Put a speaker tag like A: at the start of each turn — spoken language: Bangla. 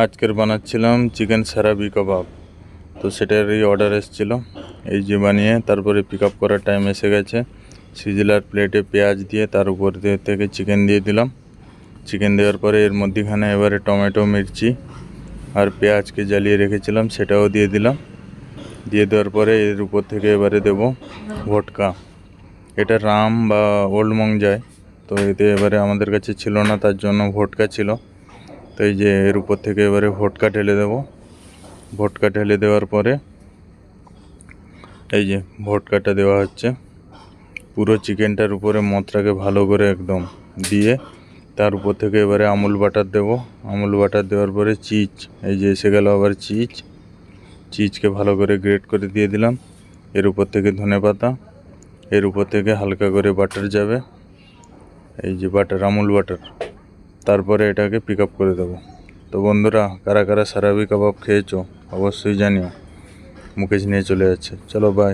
A: আজকের বানাচ্ছিলাম চিকেন সারাবি কাবাব। তো সেটারই অর্ডার এসেছিল, এই যে বানিয়ে তারপরে পিক আপ করার টাইম এসে গেছে। সিজলার প্লেটে পেঁয়াজ দিয়ে তার উপর থেকে চিকেন দিয়ে দিলাম। চিকেন দেওয়ার পরে এর মধ্যেখানে এবারে টমেটো, মির্চি আর পেঁয়াজকে জ্বালিয়ে রেখেছিলাম সেটাও দিয়ে দিলাম। দিয়ে দেওয়ার পরে এর উপর থেকে এবারে দেব ভটকা। এটা রাম বা ওল্ড মং যায়, তো এতে এবারে আমাদের কাছে ছিল না, তার জন্য ভটকা ছিল। তো এই যে এর উপর থেকে এবারে ভটকা ঢেলে দেব। ভটকা ঢেলে দেওয়ার পরে এই যে ভটকাটা দেওয়া হচ্ছে পুরো চিকেনটার উপরে, মশলাকে ভালো করে একদম দিয়ে তার উপর থেকে এবারে আমুল বাটার দেব। আমুল বাটার দেওয়ার পরে চিজ, এই যে এসে গেল আবার চিজকে ভালো করে গ্রেট করে দিয়ে দিলাম। এর উপর থেকে ধনেপাতা, এর উপর থেকে হালকা করে বাটার যাবে, এই যে বাটার, আমুল বাটার। তারপরে এটাকে পিক আপ করে দেবো। তো বন্ধুরা, কারা কারা সারাবি কাবাব খেয়েছো অবশ্যই জানিও। মুকেশ নিয়ে চলে যাচ্ছে, চলো বাই।